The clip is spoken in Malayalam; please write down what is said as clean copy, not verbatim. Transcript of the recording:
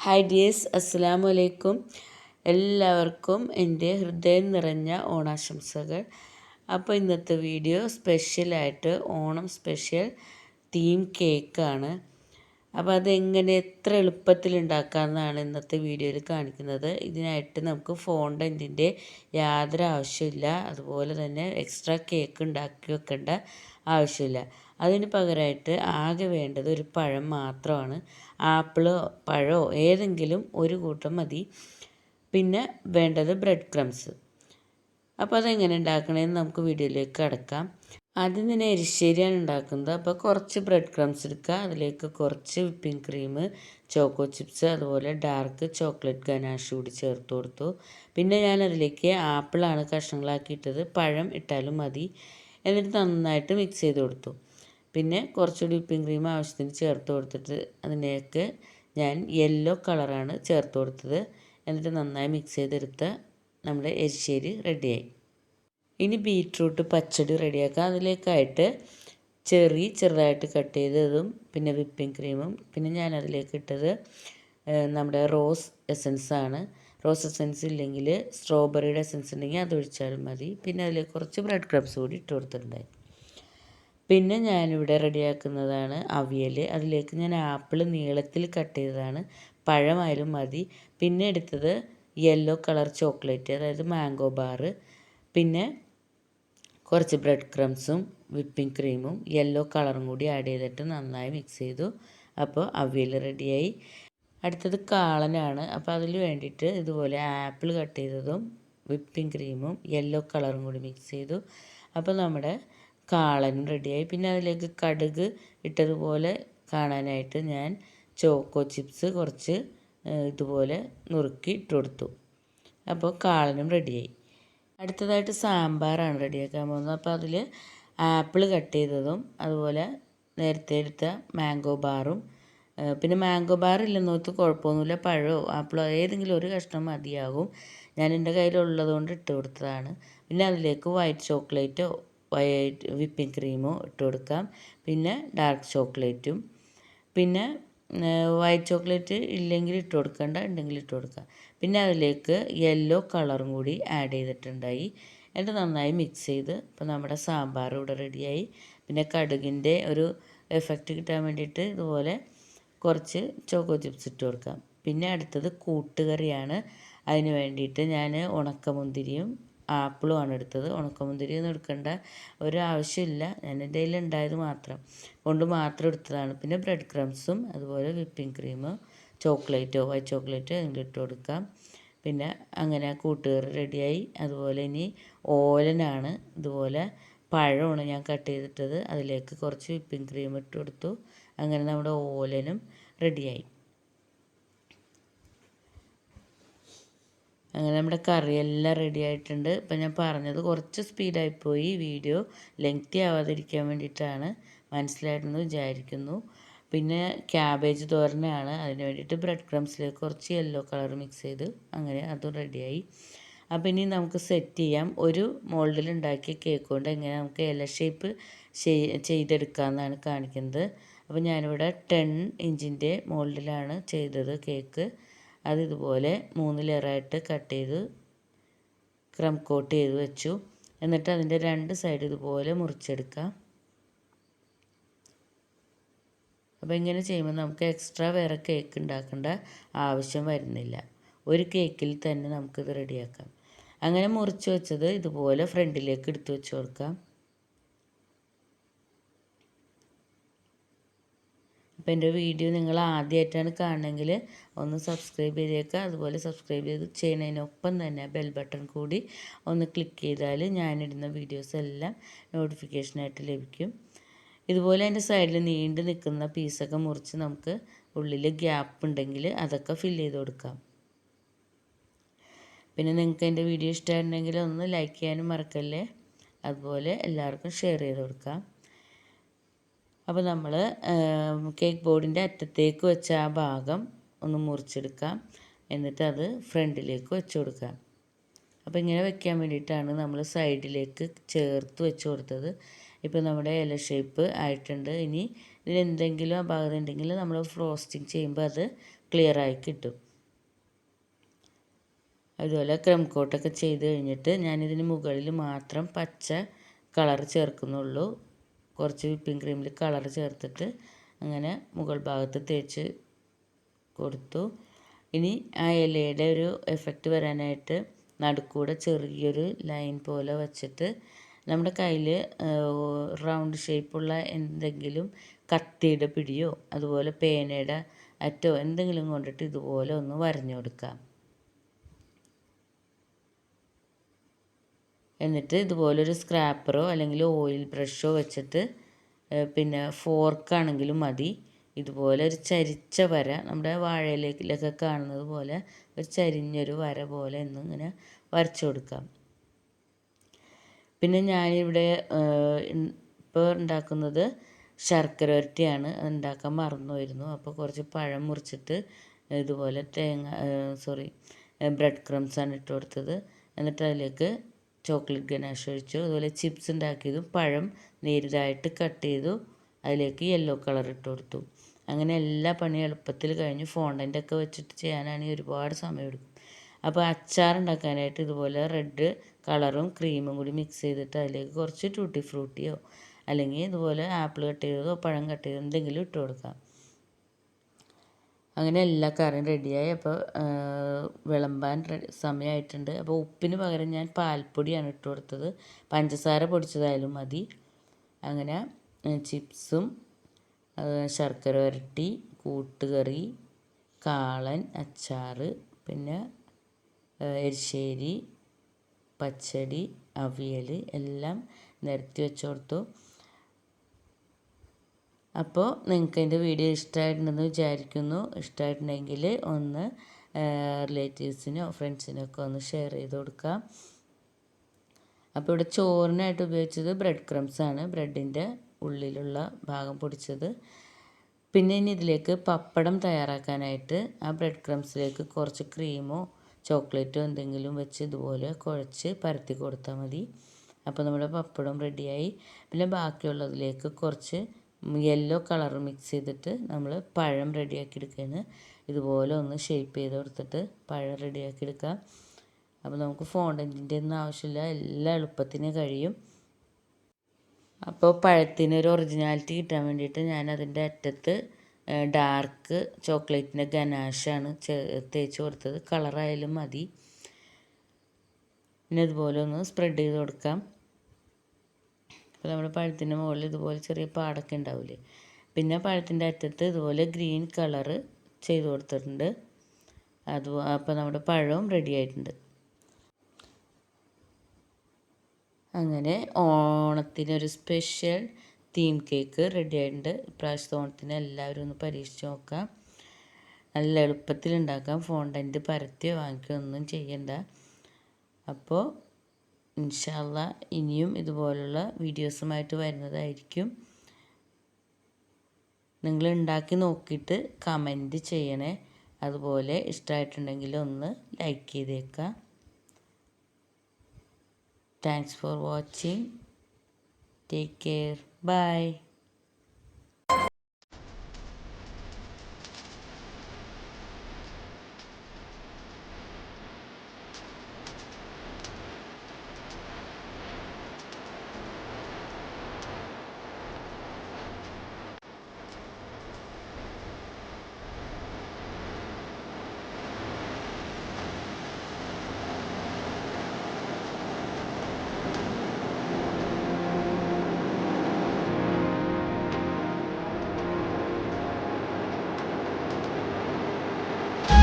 ഹായ് ഡിയേഴ്സ്, അസ്സലാമു അലൈക്കും. എല്ലാവർക്കും എൻ്റെ ഹൃദയം നിറഞ്ഞ ഓണാശംസകൾ. അപ്പോൾ ഇന്നത്തെ വീഡിയോ സ്പെഷ്യലായിട്ട് ഓണം സ്പെഷ്യൽ തീം കേക്കാണ്. അപ്പോൾ അതെങ്ങനെ എത്ര എളുപ്പത്തിൽ ഉണ്ടാക്കാമെന്നാണ് ഇന്നത്തെ വീഡിയോയിൽ കാണിക്കുന്നത്. ഇതിനായിട്ട് നമുക്ക് ഫോണ്ടൻറ്റിൻ്റെ യാതൊരു ആവശ്യമില്ല. അതുപോലെ തന്നെ എക്സ്ട്രാ കേക്ക് ഉണ്ടാക്കി വെക്കേണ്ട ആവശ്യമില്ല. അതിന് പകരമായിട്ട് ആകെ വേണ്ടത് ഒരു പഴം മാത്രമാണ്. ആപ്പിളോ പഴമോ ഏതെങ്കിലും ഒരു കൂട്ടം മതി. പിന്നെ വേണ്ടത് ബ്രെഡ് ക്രംസ്. അപ്പോൾ അതെങ്ങനെ ഉണ്ടാക്കണമെന്ന് നമുക്ക് വീഡിയോയിലേക്ക് കടക്കാം. ആദ്യം തന്നെ എരിശ്ശേരിയാണ് ഉണ്ടാക്കുന്നത്. അപ്പോൾ കുറച്ച് ബ്രെഡ് ക്രംസ് എടുക്കുക. അതിലേക്ക് കുറച്ച് വിപ്പിംഗ് ക്രീം, ചോക്കോ ചിപ്സ്, അതുപോലെ ഡാർക്ക് ചോക്ലേറ്റ് ഗനാഷ് കൂടി ചേർത്ത് കൊടുത്തു. പിന്നെ ഞാൻ അതിലേക്ക് ആപ്പിളാണ് കഷ്ണങ്ങളാക്കിയിട്ടത്. പഴം ഇട്ടാലും മതി. എന്നിട്ട് നന്നായിട്ട് മിക്സ് ചെയ്ത് കൊടുത്തു. പിന്നെ കുറച്ചുകൂടി വിപ്പിംഗ് ക്രീം ആവശ്യത്തിന് ചേർത്ത് കൊടുത്തിട്ട് അതിലേക്ക് ഞാൻ യെല്ലോ കളറാണ് ചേർത്ത് കൊടുത്തത്. എന്നിട്ട് നന്നായി മിക്സ് ചെയ്തെടുത്ത നമ്മുടെ എരിശ്ശേരി റെഡിയായി. ഇനി ബീറ്റ്റൂട്ട് പച്ചടി റെഡിയാക്കാം. അതിലേക്കായിട്ട് ചെറുതായിട്ട് കട്ട് ചെയ്തതും പിന്നെ വിപ്പിംഗ് ക്രീമും പിന്നെ ഞാൻ അതിലേക്ക് ഇട്ടത് നമ്മുടെ റോസ് എസൻസ് ആണ്. റോസ് എസൻസ് ഇല്ലെങ്കിൽ സ്ട്രോബെറിയുടെ എസൻസ് ഉണ്ടെങ്കിൽ അത് ഒഴിച്ചാലും മതി. പിന്നെ അതിലേക്ക് കുറച്ച് ബ്രെഡ് ക്രംസ് കൂടി ഇട്ട് കൊടുത്തിട്ടുണ്ടായി. പിന്നെ ഞാനിവിടെ റെഡിയാക്കുന്നതാണ് അവിയൽ. അതിലേക്ക് ഞാൻ ആപ്പിൾ നീളത്തിൽ കട്ട് ചെയ്തതാണ്. പഴമായാലും മതി. പിന്നെ എടുത്തത് യെല്ലോ കളർ ചോക്ലേറ്റ്, അതായത് മാംഗോ ബാർ. പിന്നെ കുറച്ച് ബ്രെഡ് ക്രംസും വിപ്പിംഗ് ക്രീമും യെല്ലോ കളറും കൂടി ആഡ് ചെയ്തിട്ട് നന്നായി മിക്സ് ചെയ്തു. അപ്പോൾ അവിയൽ റെഡിയായി. അടുത്തത് കാളനാണ്. അപ്പോൾ അതിൽ വേണ്ടിയിട്ട് ഇതുപോലെ ആപ്പിൾ കട്ട് ചെയ്തതും വിപ്പിംഗ് ക്രീമും യെല്ലോ കളറും കൂടി മിക്സ് ചെയ്തു. അപ്പോൾ നമ്മുടെ കാളനും റെഡിയായി. പിന്നെ അതിലേക്ക് കടുക് ഇട്ടതുപോലെ കാണാനായിട്ട് ഞാൻ ചോക്കോ ചിപ്സ് കുറച്ച് ഇതുപോലെ നുറുക്കി ഇട്ട് കൊടുത്തു. അപ്പോൾ കാളനും റെഡിയായി. അടുത്തതായിട്ട് സാമ്പാറാണ് റെഡിയാക്കാൻ പോകുന്നത്. അപ്പോൾ അതിൽ ആപ്പിൾ കട്ട് ചെയ്തതും അതുപോലെ നേരത്തെ എടുത്ത മാംഗോ ബാറും, പിന്നെ മാംഗോ ബാർ ഇല്ലെന്നോർത്ത് കുഴപ്പമൊന്നുമില്ല, പഴമോ ആപ്പിളോ ഏതെങ്കിലും ഒരു കഷ്ണം മതിയാകും. ഞാൻ എൻ്റെ കയ്യിലുള്ളത് കൊണ്ട് ഇട്ട് കൊടുത്തതാണ്. പിന്നെ അതിലേക്ക് വൈറ്റ് ചോക്ലേറ്റോ വിപ്പിംഗ് ക്രീമോ ഇട്ട് കൊടുക്കാം. പിന്നെ ഡാർക്ക് ചോക്ലേറ്റും, പിന്നെ വൈറ്റ് ചോക്ലേറ്റ് ഇല്ലെങ്കിൽ ഇട്ട് കൊടുക്കണ്ട, ഉണ്ടെങ്കിൽ ഇട്ട് കൊടുക്കാം. പിന്നെ അതിലേക്ക് യെല്ലോ കളറും കൂടി ആഡ് ചെയ്തിട്ടുണ്ടായി. എന്നിട്ട് നന്നായി മിക്സ് ചെയ്ത് ഇപ്പോൾ നമ്മുടെ സാമ്പാർ ഇവിടെ റെഡിയായി. പിന്നെ കടുകിൻ്റെ ഒരു എഫക്റ്റ് കിട്ടാൻ വേണ്ടിയിട്ട് ഇതുപോലെ കുറച്ച് ചോക്കോ ചിപ്സ് ഇട്ട് കൊടുക്കാം. പിന്നെ അടുത്തത് കൂട്ടുകറിയാണ്. അതിന് വേണ്ടിയിട്ട് ഞാൻ ഉണക്കമുന്തിരിയും ആപ്പിളുമാണ് എടുത്തത്. ഉണക്കമുന്തിരി ഒന്നും എടുക്കേണ്ട ഒരാവശ്യമില്ല, ഞാൻ എൻ്റെ കയ്യിൽ ഉണ്ടായത് കൊണ്ട് മാത്രം എടുത്തതാണ്. പിന്നെ ബ്രെഡ് ക്രംസും അതുപോലെ വിപ്പിംഗ് ക്രീമോ ചോക്ലേറ്റോ വൈറ്റ് ചോക്ലേറ്റോ എന്തെങ്കിലും ഇട്ട് കൊടുക്കാം. പിന്നെ അങ്ങനെ കൂട്ടുകറി റെഡിയായി. അതുപോലെ ഇനി ഓലനാണ്. ഇതുപോലെ പഴമാണ് ഞാൻ കട്ട് ചെയ്തിട്ടത്. അതിലേക്ക് കുറച്ച് വിപ്പിംഗ് ക്രീം ഇട്ട് കൊടുത്തു. അങ്ങനെ നമ്മുടെ ഓലനും റെഡിയായി. അങ്ങനെ നമ്മുടെ കറിയെല്ലാം റെഡി ആയിട്ടുണ്ട്. ഇപ്പം ഞാൻ പറഞ്ഞത് കുറച്ച് സ്പീഡായിപ്പോയി, വീഡിയോ ലെങ്തി ആവാതിരിക്കാൻ വേണ്ടിയിട്ടാണ്. മനസ്സിലായിട്ടെന്ന് വിചാരിക്കുന്നു. പിന്നെ ക്യാബേജ് തോരനാണ്. അതിന് വേണ്ടിയിട്ട് ബ്രെഡ് ക്രംസിലേക്ക് കുറച്ച് യെല്ലോ കളർ മിക്സ് ചെയ്ത് അങ്ങനെ അതും റെഡിയായി. അപ്പോൾ ഇനി നമുക്ക് സെറ്റ് ചെയ്യാം. ഒരു മോൾഡിൽ ഉണ്ടാക്കിയ കേക്ക് കൊണ്ട് എങ്ങനെ നമുക്ക് ഇല ഷേപ്പ് ചെയ്തെടുക്കാമെന്നാണ് കാണിക്കുന്നത്. അപ്പോൾ ഞാനിവിടെ 10 ഇഞ്ചിൻ്റെ മോൾഡിലാണ് ചെയ്തത് കേക്ക്. അത് ഇതുപോലെ 3 ലെയറായിട്ട് കട്ട് ചെയ്ത് ക്രം കോട്ട് ചെയ്ത് വെച്ചു. എന്നിട്ട് അതിൻ്റെ 2 സൈഡ് ഇതുപോലെ മുറിച്ചെടുക്കാം. അപ്പോൾ ഇങ്ങനെ ചെയ്യുമ്പോൾ നമുക്ക് എക്സ്ട്രാ വേറെ കേക്ക് ഉണ്ടാക്കേണ്ട ആവശ്യം വരുന്നില്ല. ഒരു കേക്കിൽ തന്നെ നമുക്കിത് റെഡിയാക്കാം. അങ്ങനെ മുറിച്ച് വെച്ചത് ഇതുപോലെ ഫ്രണ്ടിലേക്ക് എടുത്ത് വെച്ച് കൊടുക്കാം. അപ്പോൾ എൻ്റെ വീഡിയോ നിങ്ങൾ ആദ്യമായിട്ടാണ് കാണണമെങ്കിൽ ഒന്ന് സബ്സ്ക്രൈബ് ചെയ്തേക്കുക. അതുപോലെ സബ്സ്ക്രൈബ് ചെയ്യുന്നതിനൊപ്പം തന്നെ ബെൽ ബട്ടൺ കൂടി ഒന്ന് ക്ലിക്ക് ചെയ്താൽ ഞാനിടുന്ന വീഡിയോസ് എല്ലാം നോട്ടിഫിക്കേഷനായിട്ട് ലഭിക്കും. ഇതുപോലെ അതിൻ്റെ സൈഡിൽ നീണ്ടു നിൽക്കുന്ന പീസൊക്കെ മുറിച്ച് നമുക്ക് ഉള്ളിൽ ഗ്യാപ്പ് ഉണ്ടെങ്കിൽ അതൊക്കെ ഫില്ല് ചെയ്ത് കൊടുക്കാം. പിന്നെ നിങ്ങൾക്ക് എൻ്റെ വീഡിയോ ഇഷ്ടമായിട്ടുണ്ടെങ്കിൽ ഒന്ന് ലൈക്ക് ചെയ്യാനും മറക്കല്ലേ. അതുപോലെ എല്ലാവർക്കും ഷെയർ ചെയ്ത് കൊടുക്കാം. അപ്പോൾ നമ്മൾ കേക്ക് ബോർഡിൻ്റെ അറ്റത്തേക്ക് വെച്ച ആ ഭാഗം ഒന്ന് മുറിച്ചെടുക്കാം. എന്നിട്ട് അത് ഫ്രണ്ടിലേക്ക് വെച്ച് കൊടുക്കാം. അപ്പോൾ ഇങ്ങനെ വെക്കാൻ വേണ്ടിയിട്ടാണ് നമ്മൾ സൈഡിലേക്ക് ചേർത്ത് വെച്ച് കൊടുത്തത്. ഇപ്പോൾ നമ്മുടെ ഇല ഷേപ്പ് ആയിട്ടുണ്ട്. ഇനി ഇതിലെന്തെങ്കിലും അപാകത ഉണ്ടെങ്കിൽ നമ്മൾ ഫ്രോസ്റ്റിംഗ് ചെയ്യുമ്പോൾ അത് ക്ലിയറായി കിട്ടും. അതുപോലെ ക്രം കോട്ടൊക്കെ ചെയ്ത് കഴിഞ്ഞിട്ട് ഞാനിതിന് മുകളിൽ മാത്രം പച്ച കളർ ചേർക്കുന്നുള്ളൂ. കുറച്ച് വിപ്പിംഗ് ക്രീമിൽ കളർ ചേർത്തിട്ട് അങ്ങനെ മുകൾ ഭാഗത്ത് തേച്ച് കൊടുത്തു. ഇനി ആ ഇലയുടെ ഒരു എഫക്റ്റ് വരാനായിട്ട് നടുക്കൂടെ ചെറിയൊരു ലൈൻ പോലെ വച്ചിട്ട് നമ്മുടെ കയ്യിൽ റൗണ്ട് ഷേപ്പുള്ള എന്തെങ്കിലും കത്തിയുടെ പിടിയോ അതുപോലെ പേനയുടെ അറ്റോ എന്തെങ്കിലും കൊണ്ടിട്ട് ഇതുപോലെ ഒന്ന് വരഞ്ഞു കൊടുക്കാം. എന്നിട്ട് ഇതുപോലൊരു സ്ക്രാപ്പറോ അല്ലെങ്കിൽ ഓയിൽ ബ്രഷോ വെച്ചിട്ട് പിന്നെ ഫോർക്കാണെങ്കിലും മതി, ഇതുപോലെ ഒരു ചരിച്ച വര നമ്മുടെ വാഴയിലേക്കിലൊക്കെ കാണുന്നത് പോലെ ഒരു ചരിഞ്ഞൊരു വര പോലെ എന്നിങ്ങനെ വരച്ചു കൊടുക്കാം. പിന്നെ ഞാനിവിടെ ഇപ്പോൾ ഉണ്ടാക്കുന്നത് ശർക്കര വരട്ടിയാണ്. അത് ഉണ്ടാക്കാൻ മറന്നുപോയിരുന്നു. അപ്പോൾ കുറച്ച് പഴം മുറിച്ചിട്ട് ഇതുപോലെ ബ്രെഡ് ക്രംസാണ് ഇട്ട് കൊടുത്തത്. എന്നിട്ട് അതിലേക്ക് ചോക്ലേറ്റ് ഗനാഷ് ഒഴിച്ചു. അതുപോലെ ചിപ്സ് ഉണ്ടാക്കിയതും പഴം നേരിയതായിട്ട് കട്ട് ചെയ്തു അതിലേക്ക് യെല്ലോ കളർ ഇട്ട് കൊടുത്തു. അങ്ങനെ എല്ലാ പണിയും എളുപ്പത്തിൽ കഴിഞ്ഞു. ഫോണ്ടൻ്റ് ഒക്കെ വെച്ചിട്ട് ചെയ്യാനാണെങ്കിൽ ഒരുപാട് സമയമെടുക്കും. അപ്പോൾ അച്ചാർ ഉണ്ടാക്കാനായിട്ട് ഇതുപോലെ റെഡ് കളറും ക്രീമും കൂടി മിക്സ് ചെയ്തിട്ട് അതിലേക്ക് കുറച്ച് ടൂട്ടി ഫ്രൂട്ടിയോ അല്ലെങ്കിൽ ഇതുപോലെ ആപ്പിൾ കട്ട് ചെയ്തതോ പഴം കട്ട് ചെയ്തതോ എന്തെങ്കിലും ഇട്ട് കൊടുക്കാം. അങ്ങനെ എല്ലാ കറിയും റെഡിയായി. അപ്പോൾ വിളമ്പാൻ സമയമായിട്ടുണ്ട്. അപ്പോൾ ഉപ്പിന് പകരം ഞാൻ പാൽപ്പൊടിയാണ് ഇട്ട് കൊടുത്തത്. പഞ്ചസാര പൊടിച്ചതായാലും മതി. അങ്ങനെ ചിപ്സും ശർക്കര വരട്ടി, കൂട്ടുകറി, കാളൻ, അച്ചാർ, പിന്നെ എരിശ്ശേരി, പച്ചടി, അവിയൽ എല്ലാം നിരത്തി വെച്ച് കൊടുത്തു. അപ്പോൾ നിങ്ങൾക്ക് എൻ്റെ വീഡിയോ ഇഷ്ടമായിട്ടുണ്ടെന്ന് വിചാരിക്കുന്നു. ഇഷ്ടമായിട്ടുണ്ടെങ്കിൽ ഒന്ന് റിലേറ്റീവ്സിനോ ഫ്രണ്ട്സിനോ ഒക്കെ ഒന്ന് ഷെയർ ചെയ്ത് കൊടുക്കാം. അപ്പോൾ ഇവിടെ ചോറിനായിട്ട് ഉപയോഗിച്ചത് ബ്രെഡ് ക്രംസാണ്, ബ്രെഡിൻ്റെ ഉള്ളിലുള്ള ഭാഗം പൊടിച്ചത്. പിന്നെ ഇനി ഇതിലേക്ക് പപ്പടം തയ്യാറാക്കാനായിട്ട് ആ ബ്രെഡ് ക്രംസിലേക്ക് കുറച്ച് ക്രീമോ ചോക്ലേറ്റോ എന്തെങ്കിലും വെച്ച് ഇതുപോലെ കുഴച്ച് പരത്തി കൊടുത്താൽ മതി. അപ്പോൾ നമ്മുടെ പപ്പടം റെഡിയായി. പിന്നെ ബാക്കിയുള്ളതിലേക്ക് കുറച്ച് യെല്ലോ കളർ മിക്സ് ചെയ്തിട്ട് നമ്മൾ പഴം റെഡിയാക്കി എടുക്കുകയാണ്. ഇതുപോലെ ഒന്ന് ഷേപ്പ് ചെയ്ത് കൊടുത്തിട്ട് പഴം റെഡിയാക്കി എടുക്കാം. അപ്പോൾ നമുക്ക് ഫോണ്ടൻറ്റിൻ്റെ ഒന്നും ആവശ്യമില്ല, എല്ലാം എളുപ്പത്തിന് കഴിയും. അപ്പോൾ പഴത്തിനൊരു ഒറിജിനാലിറ്റി കിട്ടാൻ വേണ്ടിയിട്ട് ഞാൻ അതിൻ്റെ അറ്റത്ത് ഡാർക്ക് ചോക്ലേറ്റിൻ്റെ ഗനാഷാണ് തേച്ച് കൊടുത്തത്. കളറായാലും മതി. പിന്നെ ഇതുപോലെ ഒന്ന് സ്പ്രെഡ് ചെയ്ത് കൊടുക്കാം. അപ്പോൾ നമ്മുടെ പഴത്തിൻ്റെ മുകളിൽ ഇതുപോലെ ചെറിയ പാടൊക്കെ ഉണ്ടാവില്ലേ. പിന്നെ പഴത്തിൻ്റെ അറ്റത്ത് ഇതുപോലെ ഗ്രീൻ കളറ് ചെയ്ത് കൊടുത്തിട്ടുണ്ട്. അപ്പോൾ നമ്മുടെ പഴവും റെഡി ആയിട്ടുണ്ട്. അങ്ങനെ ഓണത്തിനൊരു സ്പെഷ്യൽ തീം കേക്ക് റെഡി ആയിട്ടുണ്ട്. ഇപ്രാവശ്യത്തെ ഓണത്തിന് എല്ലാവരും ഒന്ന് പരീക്ഷിച്ച് നോക്കാം. നല്ല എളുപ്പത്തിൽ ഉണ്ടാക്കാം. ഫോണ്ടൻറ്റ് പരത്തിയോ വാങ്ങിക്കുകയോ ഒന്നും ചെയ്യണ്ട. അപ്പോൾ ഇൻഷാ അല്ലാഹ് ഇനിയും ഇതുപോലുള്ള വീഡിയോസുമായിട്ട് വരുന്നതായിരിക്കും. നിങ്ങൾ ഉണ്ടാക്കി നോക്കിയിട്ട് കമൻറ്റ് ചെയ്യണേ. അതുപോലെ ഇഷ്ടമായിട്ടുണ്ടെങ്കിൽ ഒന്ന് ലൈക്ക് ചെയ്തേക്കാം. Thanks for watching. Take care. By.